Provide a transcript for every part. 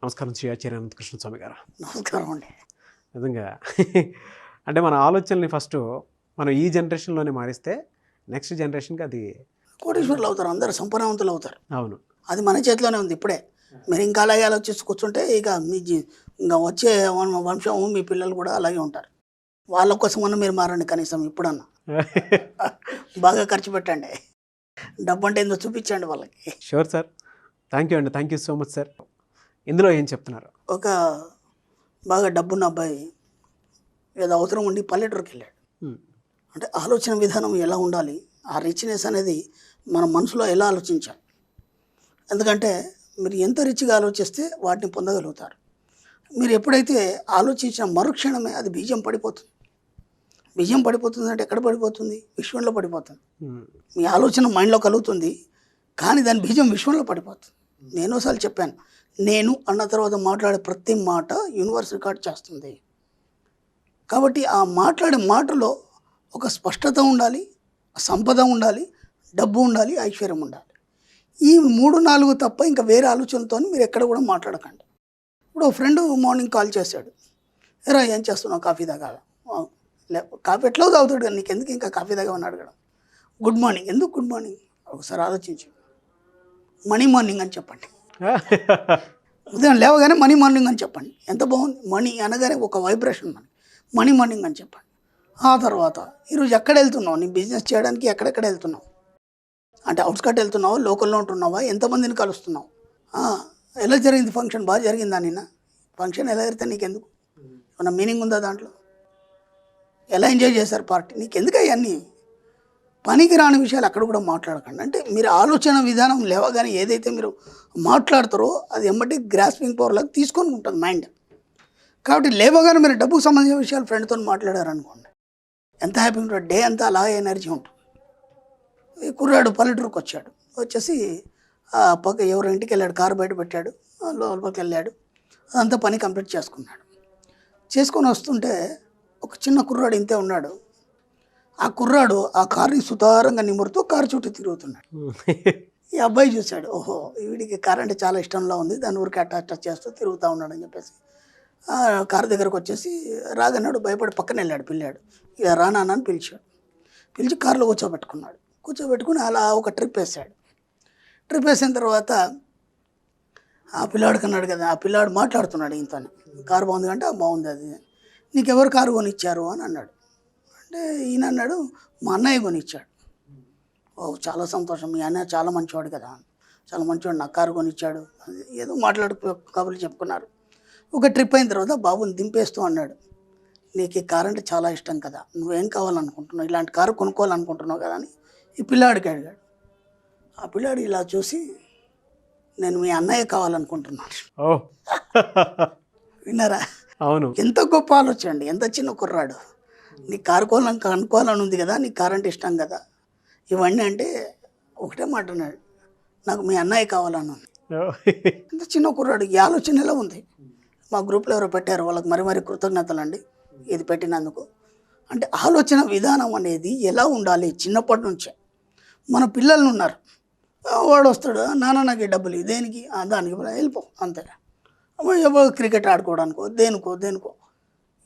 నమస్కారం శ్రీ ఆచార్య అనంతకృష్ణ స్వామి గారు. నమస్కారం అండి. నిజంగా అంటే మన ఆలోచనల్ని ఫస్ట్ మనం ఈ జనరేషన్లోనే మారిస్తే నెక్స్ట్ జనరేషన్కి అది కోటీశ్వరులు అవుతారు, అందరు సంపన్నవంతులు అవుతారు. అవును. అది మన చేతిలోనే ఉంది. ఇప్పుడే మీరు ఇంకా అలాగే ఆలోచిస్తూ కూర్చుంటే ఇక ఇంకా వచ్చే వంశం మీ పిల్లలు కూడా అలాగే ఉంటారు. వాళ్ళ కోసమన్నా మీరు మారండి, కనీసం ఇప్పుడన్నా బాగా ఖర్చు పెట్టండి. డబ్బు అంటే ఏందో చూపించండి వాళ్ళకి. షూర్ సార్, థ్యాంక్ యూ అండి, thank you so much sir. ఇందులో ఏం చెప్తున్నారు? ఒక బాగా డబ్బున్న అబ్బాయి ఏదో అవసరం ఉండి పల్లెటూరుకి వెళ్ళాడు. అంటే ఆలోచన విధానం ఎలా ఉండాలి, ఆ రిచ్నెస్ అనేది మన మనసులో ఎలా ఆలోచించాలి. ఎందుకంటే మీరు ఎంత రిచ్గా ఆలోచిస్తే వాటిని పొందగలుగుతారు. మీరు ఎప్పుడైతే ఆలోచించిన మరుక్షణమే అది బీజం పడిపోతుంది. బీజం పడిపోతుంది అంటే ఎక్కడ పడిపోతుంది? విశ్వంలో పడిపోతుంది. మీ ఆలోచన మైండ్లో కలుగుతుంది, కానీ దాని బీజం విశ్వంలో పడిపోతుంది. నేనోసార్లు చెప్పాను, నేను అన్న తర్వాత మాట్లాడే ప్రతి మాట యూనివర్స్ రికార్డ్ చేస్తుంది. కాబట్టి ఆ మాట్లాడే మాటలో ఒక స్పష్టత ఉండాలి, సంపద ఉండాలి, డబ్బు ఉండాలి, ఐశ్వర్యం ఉండాలి. ఈ 3-4 తప్ప ఇంకా వేరే ఆలోచనలతో మీరు ఎక్కడ కూడా మాట్లాడకండి. ఇప్పుడు ఒక ఫ్రెండ్ మార్నింగ్ కాల్ చేశాడు, ఎరా ఏం చేస్తున్నావు, కాఫీ తాగాల? కాఫీ ఎట్లా తాగుతాడు, నీకు ఎందుకు ఇంకా కాఫీ తాగామని అడగడం. Good morning. ఎందుకు గుడ్ మార్నింగ్? ఒకసారి ఆలోచించు. మనీ మార్నింగ్ అని చెప్పండి. ఉదయం లేవగానే మనీ మార్నింగ్ అని చెప్పండి. ఎంత బాగుంది. మనీ అనగానే ఒక వైబ్రేషన్ మనీ మార్నింగ్ అని చెప్పండి. ఆ తర్వాత ఈరోజు ఎక్కడ వెళ్తున్నావు, నీ బిజినెస్ చేయడానికి ఎక్కడెక్కడ వెళ్తున్నావు, అంటే అవుట్స్కట్ వెళ్తున్నావా, లోకల్లో ఉంటున్నావా, ఎంతమందిని కలుస్తున్నావు, ఎలా జరిగింది ఫంక్షన్, బాగా జరిగిందా నిన్న ఫంక్షన్, ఎలా జరిగితే నీకెందుకు, ఏమన్నా మీనింగ్ ఉందా దాంట్లో, ఎలా ఎంజాయ్ చేశారు పార్టీ, నీకెందుకు అవన్నీ పనికి రాని విషయాలు అక్కడ కూడా మాట్లాడకండి. అంటే మీరు ఆలోచన విధానం లేవగానే ఏదైతే మీరు మాట్లాడతారో అది ఎమ్మటి గ్రాస్పింగ్ పవర్లాగా తీసుకొని ఉంటుంది మైండ్. కాబట్టి లేవగానే మీరు డబ్బుకు సంబంధించిన విషయాలు ఫ్రెండ్తో మాట్లాడారనుకోండి, ఎంత హ్యాపీ ఉంటుంది, డే అంతా అలాగే ఎనర్జీ ఉంటుంది. ఈ కుర్రాడు పల్లెటూరుకు వచ్చాడు, వచ్చేసి పక్క ఎవరో ఇంటికి వెళ్ళాడు, కారు బయట పెట్టాడు, లోపలికి వెళ్ళాడు, అదంతా పని కంప్లీట్ చేసుకున్నాడు. చేసుకొని వస్తుంటే ఒక చిన్న కుర్రాడు ఇంతే ఉన్నాడు. ఆ కుర్రాడు ఆ కార్ని సుతారంగా నిమురుతూ కారు చుట్టూ తిరుగుతున్నాడు. ఈ అబ్బాయి చూశాడు, ఓహో వీడికి కారు అంటే చాలా ఇష్టంలో ఉంది, దాని ఊరికి అటాచ్ చేస్తూ తిరుగుతూ ఉన్నాడు అని చెప్పేసి కారు దగ్గరకు వచ్చేసి రాగన్నాడు, భయపడి పక్కన వెళ్ళాడు పిల్లాడు. ఇక రానా అని పిలిచాడు, పిలిచి కారులో కూర్చోబెట్టుకుని అలా ఒక ట్రిప్ వేసాడు. ట్రిప్ వేసిన తర్వాత ఆ పిల్లాడికి అన్నాడు కదా, ఆ పిల్లాడు మాట్లాడుతున్నాడు ఇంత, కారు బాగుంది అంటే బాగుంది, అది నీకెవరు కారు కొనిచ్చారు అని అన్నాడు. అంటే ఈయన అన్నాడు, మా అన్నయ్య కొనిచ్చాడు. ఓ చాలా సంతోషం, మీ అన్నయ్య చాలా మంచివాడు కదా, చాలా మంచివాడు, నాకు కారు కొనిచ్చాడు, ఏదో కబుర్లు చెప్పుకున్నారు. ఒక ట్రిప్ అయిన తర్వాత బాబుని దింపేస్తూ అన్నాడు, నీకు ఈ కారు అంటే చాలా ఇష్టం కదా, నువ్వేం కావాలనుకుంటున్నావు, ఇలాంటి కారు కొనుక్కోవాలనుకుంటున్నావు కదా అని ఈ పిల్లాడికి అడిగాడు. ఆ పిల్లాడు ఇలా చూసి, నేను మీ అన్నయ్య కావాలనుకుంటున్నాను. విన్నారా? అవును. ఎంత గొప్ప ఆలోచన అండి, ఎంత చిన్న కుర్రాడు. నీ కారు అనుకోవాలని ఉంది కదా, నీ కారు అంటే ఇష్టం కదా, ఇవన్నీ అంటే ఒకటే మాట అన్నాడు, నాకు మీ అన్నయ్య కావాలని. ఎంత చిన్న కుర్రాడు, ఈ ఆలోచన ఎలా ఉంది. మా గ్రూప్లో ఎవరో పెట్టారు, వాళ్ళకి మరి కృతజ్ఞతలు అండి ఇది పెట్టినందుకు. అంటే ఆలోచన విధానం అనేది ఎలా ఉండాలి చిన్నప్పటి నుంచే. మన పిల్లలు ఉన్నారు, వాడు వస్తాడు, నాన్న నాకు డబ్బులు దేనికి, దానికి వెళ్ళిపో అంతే, క్రికెట్ ఆడుకోవడానికో దేనికో.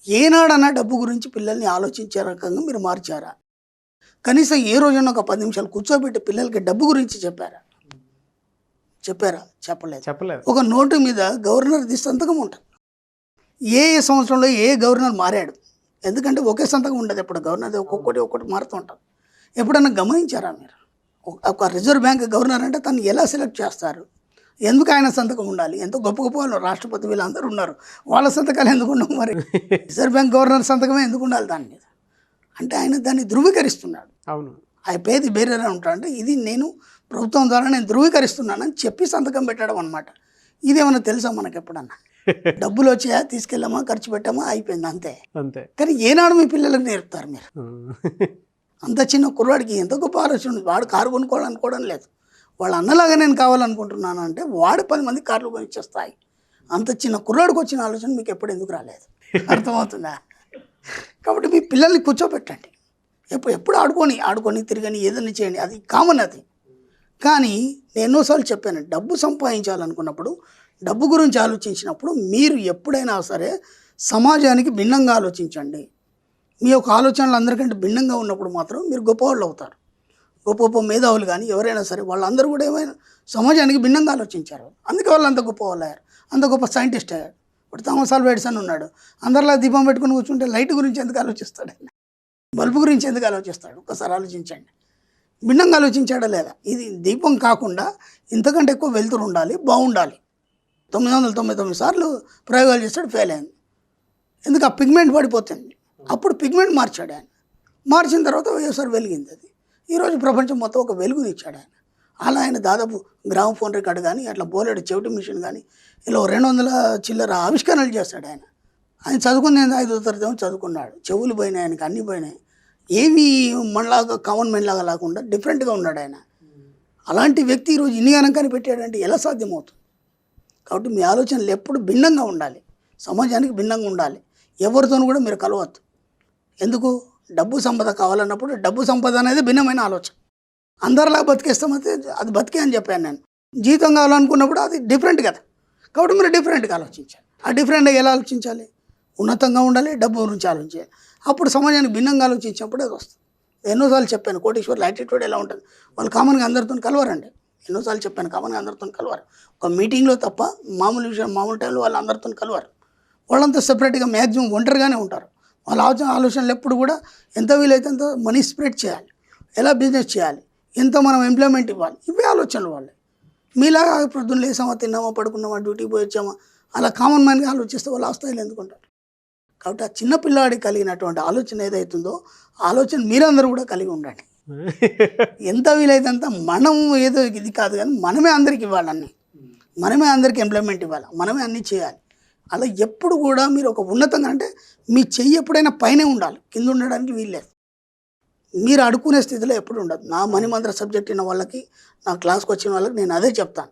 ఏనాడన్నా డబ్బు గురించి పిల్లల్ని ఆలోచించే రకంగా మీరు మార్చారా? కనీసం ఏ రోజున ఒక 10 నిమిషాలు కూర్చోబెట్టి పిల్లలకి డబ్బు గురించి చెప్పారా? చెప్పలేదు. ఒక నోటు మీద గవర్నర్ది సంతకం ఉంటుంది. ఏ సంవత్సరంలో ఏ గవర్నర్ మారాడు, ఎందుకంటే ఒకే సంతకం ఉండదు, ఎప్పుడు గవర్నర్ ఒక్కొక్కటి మారుతూ ఉంటుంది. ఎప్పుడన్నా గమనించారా మీరు? ఒక రిజర్వ్ బ్యాంక్ గవర్నర్ అంటే తను ఎలా సెలెక్ట్ చేస్తారు, ఎందుకు ఆయన సంతకం ఉండాలి? ఎంతో గొప్ప వాళ్ళు రాష్ట్రపతి వీళ్ళందరూ ఉన్నారు, వాళ్ళ సంతకాలు ఎందుకు ఉండవు? మరి రిజర్వ్ బ్యాంక్ గవర్నర్ సంతకమే ఎందుకు ఉండాలి దాని మీద? అంటే ఆయన దాన్ని ధృవీకరిస్తున్నాడు. అవును, ఆ పేరు వేరేలా ఉంటాడు. అంటే ఇది నేను ప్రభుత్వం ద్వారా నేను ధృవీకరిస్తున్నానని చెప్పి సంతకం పెట్టడం అనమాట. ఇదేమన్నా తెలుసా మనకు ఎప్పుడన్నా? డబ్బులు వచ్చాయా, తీసుకెళ్ళామా, ఖర్చు పెట్టామా, అయిపోయింది అంతే. కానీ ఏనాడు మీ పిల్లలకు నేర్పుతారు మీరు? అంత చిన్న కుర్రాడికి ఎంత గొప్ప ఆలోచన ఉంది. వాడు కారు కొనుక్కోవాలనుకోవడం లేదు, వాళ్ళ అన్నలాగా నేను కావాలనుకుంటున్నాను అంటే వాడు 10 మంది కార్లు కొనిచ్చేస్తాయి. అంత చిన్న కుర్రాడికి వచ్చిన ఆలోచన మీకు ఎప్పుడు ఎందుకు రాలేదు? అర్థమవుతుందా? కాబట్టి మీ పిల్లల్ని కూర్చోబెట్టండి, ఎప్పుడు ఆడుకొని తిరగని ఏదైనా చేయండి, అది కామన్. అది కానీ నేను ఎన్నోసార్లు చెప్పాను, డబ్బు సంపాదించాలనుకున్నప్పుడు, డబ్బు గురించి ఆలోచించినప్పుడు మీరు ఎప్పుడైనా సరే సమాజానికి భిన్నంగా ఆలోచించండి. మీ యొక్క ఆలోచనలు అందరికంటే భిన్నంగా ఉన్నప్పుడు మాత్రం మీరు గొప్పవాళ్ళు అవుతారు. గొప్ప గొప్ప మేధావులు కానీ ఎవరైనా సరే వాళ్ళందరూ కూడా ఏమైనా సమాజానికి భిన్నంగా ఆలోచించారు. అందుకే వాళ్ళు అంత గొప్పవాళ్ళు అయ్యారు, అంత గొప్ప సైంటిస్ట్ అయ్యారు. ఇప్పుడు థామస్ ఆల్వా ఎడిసన్ ఉన్నాడు. అందరిలా దీపం పెట్టుకుని కూర్చుంటే లైట్ గురించి ఎందుకు ఆలోచిస్తాడు ఆయన? బల్బు గురించి ఎందుకు ఆలోచిస్తాడు? ఒకసారి ఆలోచించండి. భిన్నంగా ఆలోచించాడా లేదా? ఇది దీపం కాకుండా ఇంతకంటే ఎక్కువ వెలుతురు ఉండాలి, బాగుండాలి. 999 సార్లు ప్రయోగాలు చేస్తాడు, ఫెయిల్ అయింది. ఎందుకు? ఆ పిగ్మెంట్ పడిపోతుంది. అప్పుడు పిగ్మెంట్ మార్చాడు ఆయన. మార్చిన తర్వాత ఒకసారి వెలిగింది అది. ఈరోజు ప్రపంచం మొత్తం ఒక వెలుగుని ఇచ్చాడు ఆయన. అలా ఆయన దాదాపు గ్రామఫోన్ రికార్డు కానీ, అట్లా బోలెడు చెవిటి మిషన్ కానీ, ఇలా 200 చిల్లర ఆవిష్కరణలు చేస్తాడు ఆయన. ఆయన చదువుకుంది 5వ తరగతి ఏమో చదువుకున్నాడు. చెవులు పోయినాయి ఆయనకి, అన్నీ పోయినాయి. ఏమీ మనలాగా కామన్ మెన్ లాగా లేకుండా డిఫరెంట్గా ఉన్నాడు ఆయన. అలాంటి వ్యక్తి ఈరోజు ఇన్ని గనం కనిపెట్టాడంటే ఎలా సాధ్యమవుతుంది? కాబట్టి మీ ఆలోచనలు ఎప్పుడు భిన్నంగా ఉండాలి, సమాజానికి భిన్నంగా ఉండాలి. ఎవరితోనూ కూడా మీరు కలవద్దు. ఎందుకు? డబ్బు సంపద కావాలన్నప్పుడు డబ్బు సంపద అనేది భిన్నమైన ఆలోచన. అందరిలా బతికేస్తామైతే అది బతికే అని చెప్పాను నేను. జీతం కావాలనుకున్నప్పుడు అది డిఫరెంట్ కదా. కాబట్టి మీరు డిఫరెంట్గా ఆలోచించాలి. ఆ డిఫరెంట్గా ఎలా ఆలోచించాలి? ఉన్నతంగా ఉండాలి, డబ్బు గురించి ఆలోచించాలి. అప్పుడు సమాజానికి భిన్నంగా ఆలోచించినప్పుడు అది వస్తుంది. ఎన్నోసార్లు చెప్పాను, కోటీశ్వర్ల యాటిట్యూడ్ ఎలా ఉంటుంది? వాళ్ళు కామన్గా అందరితో కలవరండి. ఎన్నోసార్లు చెప్పాను, కామన్గా అందరితో కలవరు. ఒక మీటింగ్లో తప్ప మామూలు విషయం, మామూలు టైంలో వాళ్ళు అందరితో కలవరు. వాళ్ళంతా సెపరేట్గా మ్యాక్సిమం ఒంటరిగానే ఉంటారు. వాళ్ళ ఆలోచనలు ఎప్పుడు కూడా ఎంత వీలైతే అంత మనీ స్ప్రెడ్ చేయాలి, ఎలా బిజినెస్ చేయాలి, ఎంత మనం ఎంప్లాయ్మెంట్ ఇవ్వాలి, ఇవే ఆలోచనలు వాళ్ళే. మీలాగా పొద్దున్న లేసామా, తిన్నామా, పడుకున్నామా, డ్యూటీకి పోయి వచ్చామా, అలా కామన్ మ్యాన్గా ఆలోచిస్తే వాళ్ళు ఆ స్థాయిలో ఎందుకుంటారు? కాబట్టి ఆ చిన్న పిల్లాడికి కలిగినటువంటి ఆలోచన ఏదైతుందో ఆలోచన మీరందరూ కూడా కలిగి ఉండండి. ఎంత వీలైతే అంత మనం ఏదో ఇది కాదు కానీ మనమే అందరికి ఇవ్వాలన్నీ, మనమే అందరికి ఎంప్లాయ్మెంట్ ఇవ్వాలి, మనమే అన్నీ చేయాలి. అలా ఎప్పుడు కూడా మీరు ఒక ఉన్నతంగా, అంటే మీ చెయ్యి ఎప్పుడైనా పైనే ఉండాలి, కింద ఉండడానికి వీల్లేదు. మీరు అడుక్కునే స్థితిలో ఎప్పుడు ఉండదు. నా మణిమంత్ర సబ్జెక్ట్ అయిన వాళ్ళకి, నా క్లాస్కి వచ్చిన వాళ్ళకి నేను అదే చెప్తాను.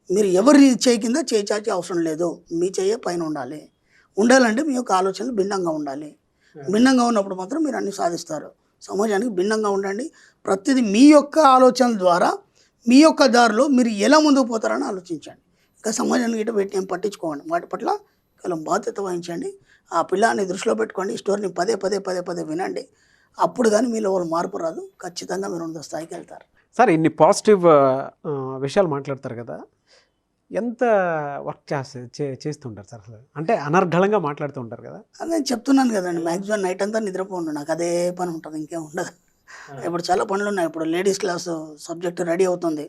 మీరు ఎవరి చేయి కింద చేయి చాచే అవసరం లేదు, మీ చెయ్యే పైన ఉండాలి. ఉండాలంటే మీ యొక్క ఆలోచనలు భిన్నంగా ఉండాలి. భిన్నంగా ఉన్నప్పుడు మాత్రం మీరు అన్నీ సాధిస్తారు. సమాజానికి భిన్నంగా ఉండండి. ప్రతిదీ మీ యొక్క ఆలోచనల ద్వారా, మీ యొక్క దారిలో మీరు ఎలా ముందుకు పోతారని ఆలోచించండి. ఇంకా సమాజానికి ఇటు పెట్టి ఏం పట్టించుకోండి. వాటి పట్ల కేవలం బాధ్యత వహించండి. ఆ పిల్లాన్ని దృష్టిలో పెట్టుకోండి. ఈ స్టోరీని పదే పదే పదే పదే వినండి. అప్పుడు కానీ మీలో మార్పు రాదు. ఖచ్చితంగా మీరు ఉన్నత స్థాయికి వెళ్తారు. సార్, ఇన్ని పాజిటివ్ విషయాలు మాట్లాడతారు కదా, ఎంత వర్క్ చేస్తుంటారు సార్ అసలు? అంటే అనర్గళంగా మాట్లాడుతూ ఉంటారు కదా. అది నేను చెప్తున్నాను కదండి, మ్యాక్సిమం నైట్ అంతా నిద్రపోండు, నాకు అదే పని ఉంటుంది, ఇంకేం ఉండదు. ఇప్పుడు చాలా పనులు ఉన్నాయి. ఇప్పుడు లేడీస్ క్లాసు సబ్జెక్ట్ రెడీ అవుతుంది,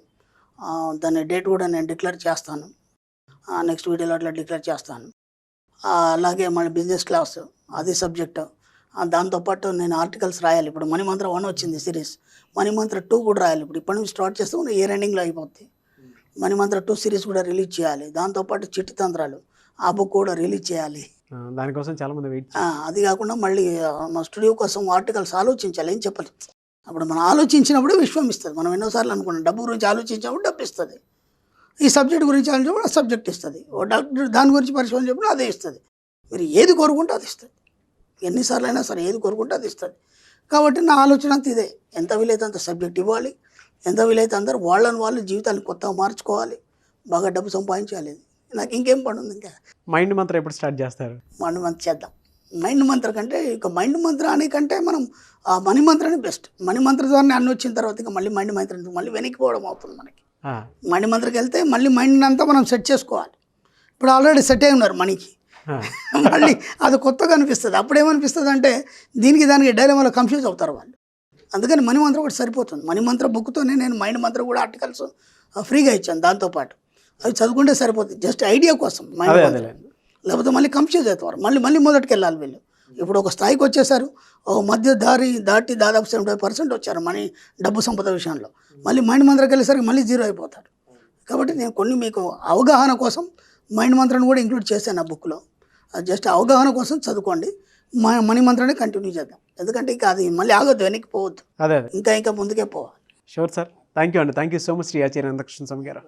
దాని డేట్ కూడా నేను డిక్లేర్ చేస్తాను. నెక్స్ట్ వీడియోలో అట్లా డిక్లేర్ చేస్తాను. అలాగే మళ్ళీ బిజినెస్ క్లాస్, అది సబ్జెక్టు. దాంతోపాటు నేను ఆర్టికల్స్ రాయాలి. ఇప్పుడు మణిమంత్ర 1 వచ్చింది సిరీస్, మణిమంత్ర 2 కూడా రాయాలి. ఇప్పుడు ఇప్పటి నుంచి స్టార్ట్ చేస్తే మన ఇయర్ ఎండింగ్లో అయిపోద్ది. మణిమంత్ర 2 సిరీస్ కూడా రిలీజ్ చేయాలి. దాంతోపాటు చిట్టి తంత్రాలు, ఆ బుక్ కూడా రిలీజ్ చేయాలి. దానికోసం చాలామంది వెయిట్. అది కాకుండా మళ్ళీ మా స్టూడియో కోసం ఆర్టికల్స్ ఆలోచించాలి, ఏం చెప్పాలి. అప్పుడు మనం ఆలోచించినప్పుడు విశ్వం ఇస్తుంది. మనం ఎన్నోసార్లు అనుకున్నాం, డబ్బు గురించి ఆలోచించినప్పుడు డబ్బు ఇస్తుంది. ఈ సబ్జెక్ట్ గురించి ఆలోచించినప్పుడు ఆ సబ్జెక్ట్ ఇస్తుంది. ఓ డాక్టర్ దాని గురించి పరిశోధన చెప్పినప్పుడు అదే ఇస్తుంది. మీరు ఏది కోరుకుంటే అది ఇస్తుంది. ఎన్నిసార్లు అయినా సరే ఏది కోరుకుంటే అది ఇస్తుంది. కాబట్టి నా ఆలోచన అంత ఇదే, ఎంత వీలైతే అంత సబ్జెక్ట్ ఇవ్వాలి, ఎంత వీలైతే అందరూ వాళ్ళని వాళ్ళు జీవితాన్ని కొత్తగా మార్చుకోవాలి, బాగా డబ్బు సంపాదించాలి. నాకు ఇంకేం పని ఉంది? ఇంకా మైండ్ మంత్రం ఎప్పుడు స్టార్ట్ చేస్తారు? మైండ్ మంత్ర చేద్దాం. మైండ్ మంత్ర కంటే ఇక మైండ్ మంత్ర అనే కంటే మనం ఆ మణిమంత్రనే బెస్ట్. మణిమంత్ర ద్వారా అన్నీ వచ్చిన తర్వాత ఇక మళ్ళీ మైండ్ మంత్రం మళ్ళీ వెనక్కిపోవడం అవుతుంది మనకి. మణిమంత్రకి వెళ్తే మళ్ళీ మైండ్ అంతా మనం సెట్ చేసుకోవాలి. ఇప్పుడు ఆల్రెడీ సెట్ అయి ఉన్నారు మనకి, మళ్ళీ అది కొత్తగా అనిపిస్తుంది. అప్పుడేమనిపిస్తుంది అంటే దీనికి దానికి డైలమాలో కన్ఫ్యూజ్ అవుతారు వాళ్ళు. అందుకని మణిమంత్రం ఒకటి సరిపోతుంది. మణిమంత్ర బుక్తోనే నేను మైండ్ మంత్రం కూడా ఆర్టికల్స్ ఫ్రీగా ఇచ్చాను. దాంతోపాటు అవి చదువుకుంటే సరిపోతుంది, జస్ట్ ఐడియా కోసం. మైండ్ మంత్రం లేకపోతే మళ్ళీ కన్ఫ్యూజ్ అవుతారు, మళ్ళీ మొదటికి వెళ్ళాలి వీళ్ళు. ఇప్పుడు ఒక స్థాయికి వచ్చేసారు, ఒక మధ్య దాటి దాదాపు 75% వచ్చారు మనీ డబ్బు సంపద విషయంలో. మళ్ళీ మైండ్ మంత్రకి వెళ్ళేసరికి మళ్ళీ 0 అయిపోతారు. కాబట్టి నేను కొన్ని మీకు అవగాహన కోసం మైండ్ మంత్రాన్ని కూడా ఇంక్లూడ్ చేశాను ఆ బుక్లో. జస్ట్ అవగాహన కోసం చదువుకోండి. మణి మంత్రాన్ని కంటిన్యూ చేద్దాం. ఎందుకంటే ఇక అది మళ్ళీ ఆగొద్దు, వెనక్కి పోవద్దు, ఇంకా ముందుకే పోవాలి. Sure sir. థ్యాంక్ యూ అండి. Thank you so much Shri Acharya Anantakrishna Swami గారు.